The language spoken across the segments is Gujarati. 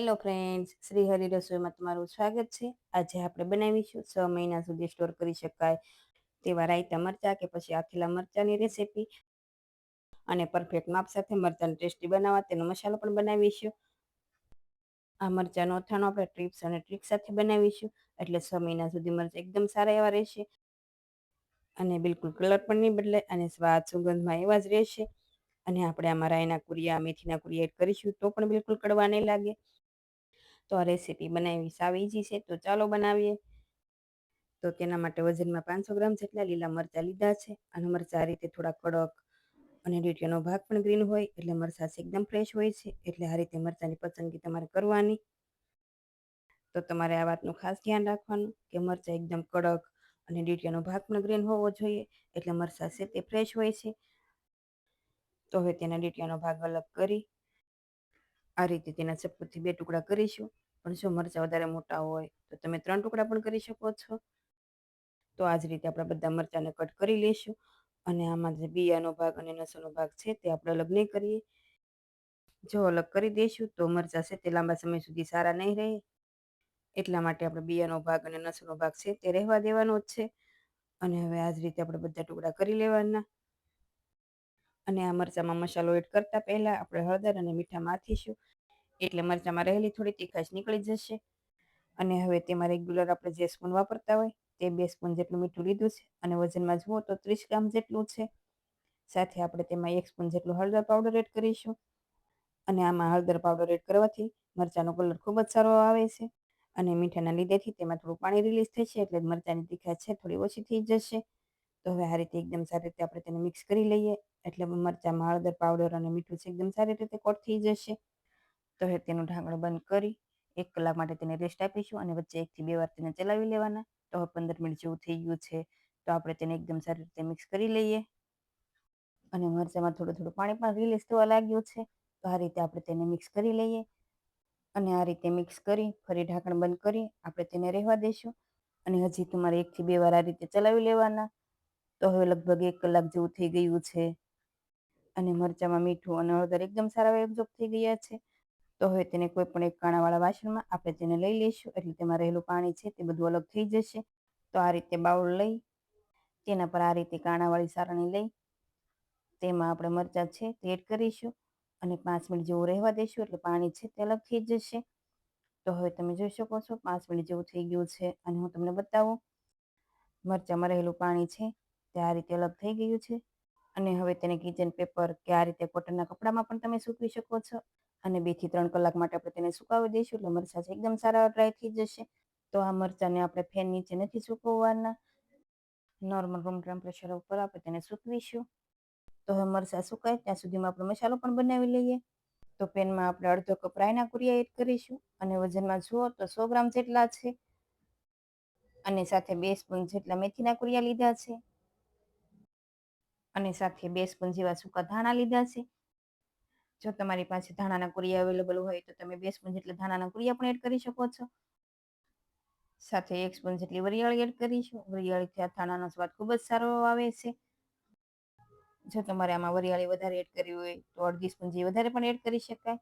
હેલો ફ્રેન્ડ્સ, શ્રી હરિ રસોઈમાં તમારું સ્વાગત છે. આજે આપણે બનાવીશું 6 મહિના સુધી સ્ટોર કરી શકાય તેવા રાયતા મરચાં કે પછી આથેલા મરચાંની રેસીપી અને પરફેક્ટ માપ સાથે મરચાંને ટેસ્ટી બનાવવા તેનો મસાલો પણ બનાવીશું. આ મરચાંનો અથાણો આપણે ટિપ્સ અને ટ્રિક સાથે બનાવીશું, એટલે 6 મહિના સુધી મરચાં એકદમ સારા એવા રહેશે અને બિલકુલ કલર પણ નહીં બદલે અને સ્વાદ સુગંધમાં એવા જ રહેશે. અને આપણે આમાં રાયના કુરિયા, મેથીના કુરિયા એડ કરીશું તો પણ બિલકુલ કડવા નહીં લાગે. તો આ રેસીપી બનાવવી સાવ ઈઝી છે, તો ચાલો બનાવીએ. તો તેના માટે વજનમાં 500 ગ્રામ જેટલા લીલા મરચાં લીધા છે. અને મરચાં આ રીતે થોડા કડક અને ડીટીનો ભાગ પણ ગ્રીન હોય એટલે મરચાં એકદમ ફ્રેશ હોય છે. એટલે આ રીતે મરચાંની પસંદગી તમારે કરવાની. તો તમારે આ વાતનું ખાસ ધ્યાન રાખવાનું કે મરચાં એકદમ કડક અને ડીટીનો ભાગ પણ ગ્રીન હોવો જોઈએ, એટલે મરચાં છે તે ફ્રેશ હોય છે. તો હવે તેના ડીટીનો ભાગ અલગ કરી આ રીતે તેના ચપ્પુથી 2 ટુકડા કરીશું. પણ જો મરચાં વધારે મોટા હોય તો તમે 3 ટુકડા પણ કરી શકો છો. તો આ જ રીતે આપણે બધા મરચાંને કટ કરી લઈશું. અને આમાં જે બિયાનો ભાગ અને નસોનો ભાગ છે તે આપણે અલગ નહીં કરીએ. જો અલગ કરી દઈશું તો મરચાં છે તે લાંબા સમય સુધી સારા નહીં રહે. એટલા માટે આપણે બિયાનો ભાગ અને નસોનો ભાગ છે તે રહેવા દેવાનો જ છે. અને હવે આ જ રીતે આપણે બધા ટુકડા કરી લેવાના. અને આ મરચાંમાં મસાલો એડ કરતા પહેલા આપણે હળદર અને મીઠા માખીશું, એટલે મરચાંમાં રહેલી થોડી તીખાશ નીકળી જશે. અને હવે તેમાં રેગ્યુલર આપણે જે સ્પૂન વાપરતા હોય તે 2 સ્પૂન જેટલું મીઠું લીધું છે. અને વજનમાં જુઓ તો 30 ગ્રામ જેટલું છે. સાથે આપણે તેમાં 1 સ્પૂન જેટલું હળદર પાવડર એડ કરીશું. અને આમાં હળદર પાવડર એડ કરવાથી મરચાંનો કલર ખૂબ જ સારો આવે છે. અને મીઠાના લીધેથી તેમાં થોડું પાણી રિલીઝ થશે, એટલે મરચાંની તીખાશ છે થોડી ઓછી થઈ જશે. તો હવે આ રીતે એકદમ સારી રીતે આપણે તેને મિક્સ કરી લઈએ, એટલે મરચાંમાં હળદર પાવડર અને મીઠું છે એકદમ સારી રીતે કોટ થઈ જશે. તો હવે તેનું ઢાંકણ બંધ કરી 1 કલાક માટે તેને રેસ્ટ આપીશું. અને વચ્ચે 1 થી 2 વાર તેને ચલાવી લેવાના. તો હવે 15 મિનિટ જેવું થઈ ગયું છે, તો આપણે તેને એકદમ સારી રીતે મિક્સ કરી લઈએ. અને મરચાંમાં થોડું થોડું પાણી પણ રિલીઝ થવા લાગ્યું છે. તો આ રીતે આપણે તેને મિક્સ કરી લઈએ. અને આ રીતે મિક્સ કરી ફરી ઢાંકણ બંધ કરી આપણે તેને રહેવા દઈશું. અને હજી તમારે 1 થી 2 વાર આ રીતે ચલાવી લેવાના. તો હવે લગભગ 1 કલાક જેવું થઈ ગયું છે. અને મરચાંમાં મીઠું અને હળદર એકદમ સારા એવા એબ્ઝોર્બ થઈ ગયા છે. તો હવે તેને કોઈ પણ એક કાણાવાળા વાસણમાં આપણે તેને લઈ લઈશું, એટલે તેમાં રહેલું પાણી છે તે બધું અલગ થઈ જશે. તો આ રીતે બાઉલ લઈ તેના પર આ રીતે કાણાવાળી સારણી લઈ તેમાં આપણે મરચાં છે તે એડ કરીશું. અને 5 મિનિટ જેવું રહેવા દઈશું, એટલે પાણી છે તે અલગ થઈ જશે. તો હવે તમે જોઈ શકો છો 5 મિનિટ જેવું થઈ ગયું છે. અને હું તમને બતાવું, મરચાંમાં રહેલું પાણી છે તે આ રીતે અલગ થઈ ગયું છે. અને હવે તેને કિચન પેપર કે આ રીતે કોટનના કપડામાં પણ તમે સૂકવી શકો છો. અને 2 થી 3 કલાક માટે આપણે તેને સુકાવી દઈશું, એટલે મરચાં એકદમ સારા ડ્રાય થઈ જશે. તો આ મરચાંને આપણે ફેન નીચે નથી સૂકવવાના, નોર્મલ રૂમ ટેમ્પરેચર ઉપર આપણે તેને સૂકવીશું. તો હવે મરચાં સુકાય ત્યાં સુધીમાં આપણે મસાલો પણ બનાવી લઈએ. તો પેનમાં આપણે અડધો કપ રાયના કુરિયા એડ કરીશું. અને વજનમાં જુઓ તો 100 ગ્રામ જેટલા છે. અને સાથે 2 સ્પૂન જેટલા મેથીના કુરિયા લીધા છે. અને સાથે 2 સ્પૂન જેવા સૂકા ધાણા લીધા છે. જો તમારી પાસે ધાણાના કુરિયા અવેલેબલ હોય તો તમે 2 સ્પૂન જેટલા ધાણાના કુરિયા પણ એડ કરી શકો છો. સાથે 1 સ્પૂન જેટલી વરિયાળી એડ કરીશું. વરિયાળીથી અથાણાનો સ્વાદ ખૂબ જ સારો આવે છે. જો તમારે આમાં વરિયાળી વધારે એડ કરવી હોય તો 1/2 સ્પૂન જેવી વધારે પણ એડ કરી શકાય.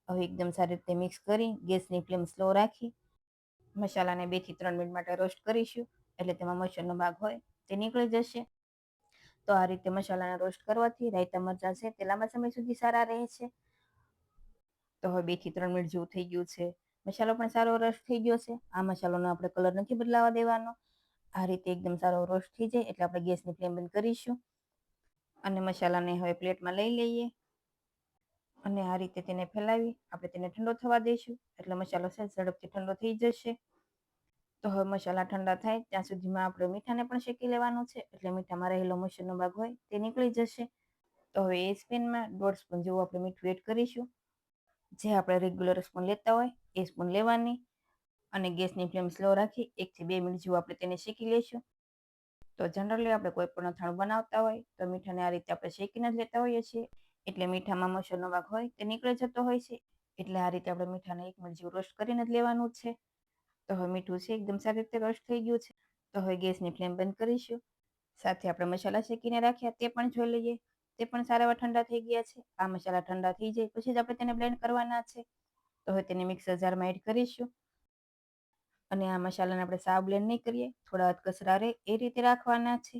હવે એકદમ સારી રીતે મિક્સ કરી ગેસની ફ્લેમ સ્લો રાખી મસાલાને 2 થી 3 મિનિટ માટે રોસ્ટ કરીશું, એટલે તેમાં મોઈશ્ચરનો ભાગ હોય તે નીકળી જશે. તો આ રીતે મસાલાને રોસ્ટ કરવાથી રાયતા મરચાં છે તે લાંબા સમય સુધી સારા રહે છે. તો હવે 2 થી 3 મિનિટ જેવું થઈ ગયું છે. મસાલો પણ સારો રોસ્ટ થઈ ગયો છે. આ મસાલાનો આપણે કલર નથી બદલાવા દેવાનો. આ રીતે એકદમ સારો રોસ્ટ થઈ જાય એટલે આપણે ગેસની ફ્લેમ બંધ કરીશું. અને મસાલાને હવે પ્લેટમાં લઈ લઈએ. અને આ રીતે તેને ફેલાવી આપણે તેને ઠંડો થવા દઈશું, એટલે મસાલો છે ઝડપથી ઠંડો થઈ જશે. તો હવે મસાલા ઠંડા થાય ત્યાં સુધીમાં આપણે મીઠાને પણ શેકી લેવાનું છે, એટલે મીઠામાં રહેલો મોઈશ્ચરનો ભાગ હોય તે નીકળી જશે. તો હવે એ જ પેનમાં 1.5 સ્પૂન જેવું આપણે મીઠું એડ કરીશું. જે આપણે રેગ્યુલર સ્પૂન લેતા હોય એ સ્પૂન લેવાની. અને ગેસની ફ્લેમ સ્લો રાખી 1 થી 2 મિનિટ જેવું આપણે તેને શેકી લઈશું. તો જનરલી આપણે કોઈ પણ અથાણું બનાવતા હોય તો મીઠાને આ રીતે આપણે શેકીને જ લેતા હોઈએ છીએ, એટલે મીઠામાં મોઈશ્ચરનો ભાગ હોય તે નીકળી જતો હોય છે. એટલે આ રીતે આપણે મીઠાને 1 મિનિટ જેવું રોસ્ટ કરીને જ લેવાનું છે. તો હવે મીઠું છે એકદમ સારી રીતે રોસ્ટ થઈ ગયું છે. તો હવે ગેસની ફ્લેમ બંધ કરીશું. સાથે આપણે મસાલા શેકીને રાખ્યા તે પણ જોઈ લઈએ. તે પણ સારા એવા ઠંડા થઈ ગયા છે. આ મસાલા ઠંડા થઈ જાય પછી જ આપણે તેને બ્લેન્ડ કરવાના છે. તો હવે તેને મિક્સર જારમાં એડ કરીશું અને આ મસાલાને આપણે સાવ બ્લેન્ડ નહીં કરીએ, થોડા અધકચરા રહે એ રીતે રાખવાના છે.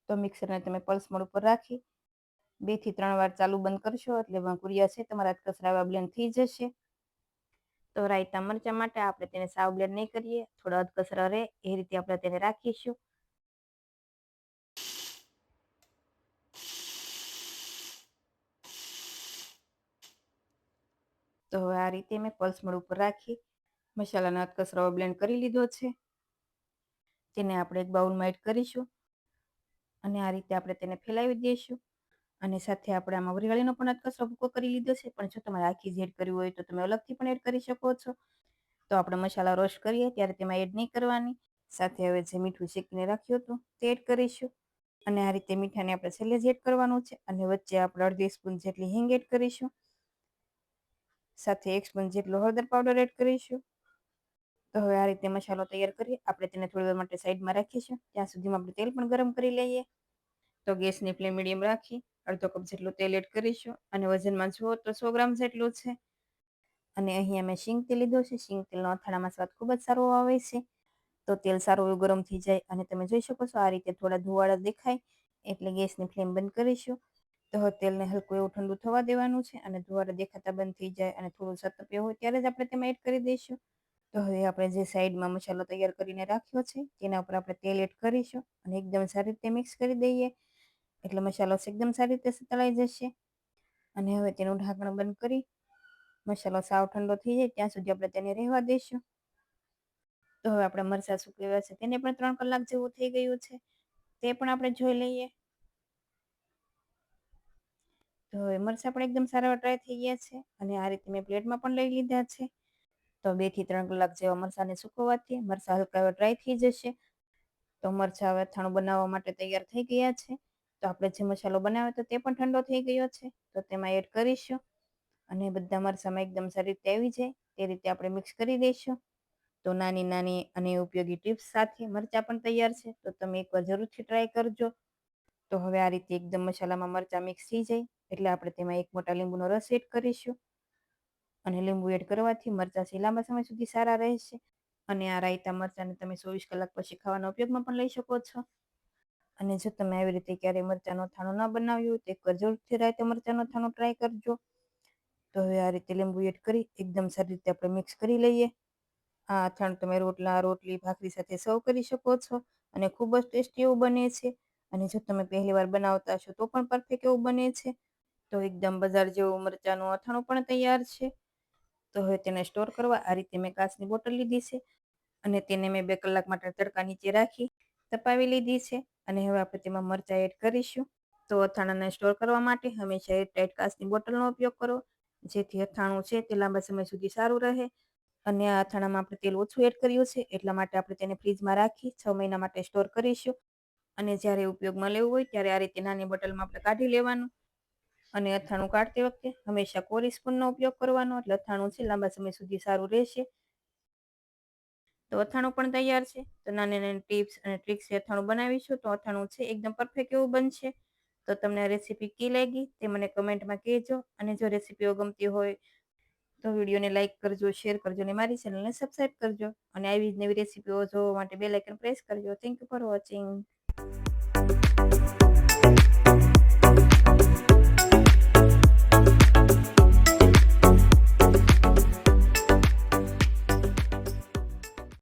તો મિક્સરને તમે પલ્સ મોડ ઉપર રાખી 2 થી 3 વાર ચાલુ બંધ કરશો એટલે ભંકુરિયા છે તમારા અધકચરા એવા બ્લેન્ડ થઈ જશે. તો રાયતા મરચાં માટે આપણે તેને સાવ બ્લેન્ડ નહીં કરીએ, થોડા અધકચરા રહે એ રીતે આપણે તેને રાખીશું. તો હવે આ રીતે મેં પલ્સ મોડ ઉપર રાખી મસાલાના અધકચરાઓ બ્લેન્ડ કરી લીધો છે. તેને આપણે એક બાઉલમાં એડ કરીશું અને આ રીતે આપણે તેને ફેલાવી દઈશું. અને સાથે આપણે આમાં વરિયાળીનો પણ અધકચરો ભૂકો કરી લીધો છે, પણ જો તમારે આખી જ એડ કરવી હોય તો તમે અલગથી પણ એડ કરી શકો છો. તો આપણે મસાલા રોસ્ટ કરીએ ત્યારે તેમાં એડ નહીં કરવાની. સાથે હવે જે મીઠું શેકીને રાખ્યું હતું તે એડ કરીશું અને આ રીતે મીઠાને આપણે છેલ્લે જ એડ કરવાનું છે. અને વચ્ચે આપણે 1/2 સ્પૂન જેટલી હિંગ એડ કરીશું. સાથે 1 સ્પૂન જેટલો હળદર પાવડર એડ કરીશું. તો હવે આ રીતે મસાલો તૈયાર કરી આપણે તેને થોડી વાર માટે સાઈડમાં રાખીશું. ત્યાં સુધીમાં આપણે તેલ પણ ગરમ કરી લઈએ. તો ગેસની ફ્લેમ મીડિયમ રાખી અડધો કપ જેટલું તેલ એડ કરીશું અને વજનમાં જુઓ તો 100 ગ્રામ જેટલું છે. અને અહીંયા મેં શીંગ તેલ લીધો છે. શીંગ તેલનો અથાણામાં સ્વાદ ખૂબ જ સારો આવે છે. તો તેલ સારું એવું ગરમ થઈ જાય અને તમે જોઈ શકો છો આ રીતે થોડા ધુવાળા દેખાય એટલે ગેસની ફ્લેમ બંધ કરીશું. તો હવે તેલને હલકું એવું ઠંડુ થવા દેવાનું છે અને ધુવાળા દેખાતા બંધ થઈ જાય અને થોડું સતપ્યું હોય ત્યારે જ આપણે તેમાં એડ કરી દઈશું. તો હવે આપણે જે સાઈડમાં મસાલો તૈયાર કરીને રાખ્યો છે તેના ઉપર આપણે તેલ એડ કરીશું અને એકદમ સારી રીતે મિક્સ કરી દઈએ એટલે મસાલો એકદમ સારી રીતે તળાઈ જશે. અને હવે તેનું ઢાંકણ બંધ કરી મસાલો સાવ ઠંડો થઈ જાય ત્યાં સુધી આપણે તેને રહેવા દઈશું. તો હવે આપણે મરચાં સૂકવ્યા છે તેને પણ 3 કલાક જેવું થઈ ગયું છે, તે પણ આપણે જોઈ લઈએ. તો હવે મરચાં પણ એકદમ સારા ડ્રાય થઈ ગયા છે અને આ રીતે મેં પ્લેટમાં પણ લઈ લીધા છે. તો 2 થી 3 કલાક જેવા મરચાંને સૂકવવાથી મરચાં હલકા એવા ડ્રાય થઈ જશે. તો મરચાં હવે અથાણું બનાવવા માટે તૈયાર થઈ ગયા છે. તો આપણે જે મસાલો બનાવ્યો હતો તે પણ ઠંડો થઈ ગયો છે. તો તેમાં એડ કરીશું અને બધા મરચાંમાં એકદમ સારી રીતે આવી જાય તે રીતે આપણે મિક્સ કરી દઈશું. તો નાની નાની અને ઉપયોગી ટિપ્સ સાથે મરચાં પણ તૈયાર છે. તો તમે એકવાર જરૂરથી ટ્રાય કરજો. તો હવે આ રીતે એકદમ મસાલામાં મરચાં મિક્સ થઈ જાય એટલે આપણે તેમાં 1 મોટા લીંબુનો રસ એડ કરીશું અને લીંબુ એડ કરવાથી મરચાં છે લાંબા સમય સુધી સારા રહેશે. અને આ રાયતા મરચાંને તમે 24 કલાક પછી ખાવાના ઉપયોગમાં પણ લઈ શકો છો. અને જો તમે આવી રીતે ક્યારેય મરચાંનું અથાણું ન બનાવ્યું હોય તો એકવાર જરૂરથી રાયતા મરચાંનું અથાણું ટ્રાય કરજો. તો હવે આ રીતે લીંબુ એડ કરી એકદમ સારી રીતે આપણે મિક્સ કરી લઈએ. આ અથાણું તમે રોટલા, રોટલી, ભાખરી સાથે સર્વ કરી શકો છો અને ખૂબ જ ટેસ્ટી એવું બને છે. અને જો તમે પહેલી વાર બનાવતા હશો તો પણ પરફેક્ટ એવું બને છે. તો એકદમ બજાર જેવું મરચાંનું અથાણું પણ તૈયાર છે. તો હવે તેને સ્ટોર કરવા આ રીતે મેં કાચની બોટલ લીધી છે અને તેને મેં 2 કલાક માટે તડકા નીચે રાખી તપાવી લીધી છે. અને હવે આપણે તેમાં મરચાં એડ કરીશું. તો અથાણાને સ્ટોર કરવા માટે હંમેશા એરટાઇટ કાચની બોટલનો ઉપયોગ કરો જેથી અથાણું છે તે લાંબા સમય સુધી સારું રહે. અને આ અથાણામાં આપણે તેલ ઓછું એડ કર્યું છે એટલા માટે આપણે તેને ફ્રીજમાં રાખી 6 મહિના માટે સ્ટોર કરીશું. અને જ્યારે ઉપયોગમાં લેવું હોય ત્યારે આ રીતે નાની બોટલમાં આપણે કાઢી લેવાનું અને અથાણું કાઢતી વખતે હંમેશા કોરી સ્પૂનનો ઉપયોગ કરવાનો એટલે અથાણું છે લાંબા સમય સુધી સારું રહેશે. તો અથાણું પણ તૈયાર છે. તો નાની નાની ટિપ્સ અને ટ્રિક્સથી અથાણું બનાવીશું તો અથાણું છે એકદમ પરફેક્ટ એવું બનશે. તો તમને આ રેસીપી કેવી લાગી તે મને કમેન્ટમાં કહેજો અને જો રેસીપીઓ ગમતી હોય તો વિડીયોને લાઇક કરજો, શેર કરજો અને મારી ચેનલને સબસ્ક્રાઈબ કરજો અને આવી જ નવી રેસીપીઓ જોવા માટે બેલ આઇકન પ્રેસ કરજો. Thank you for watching.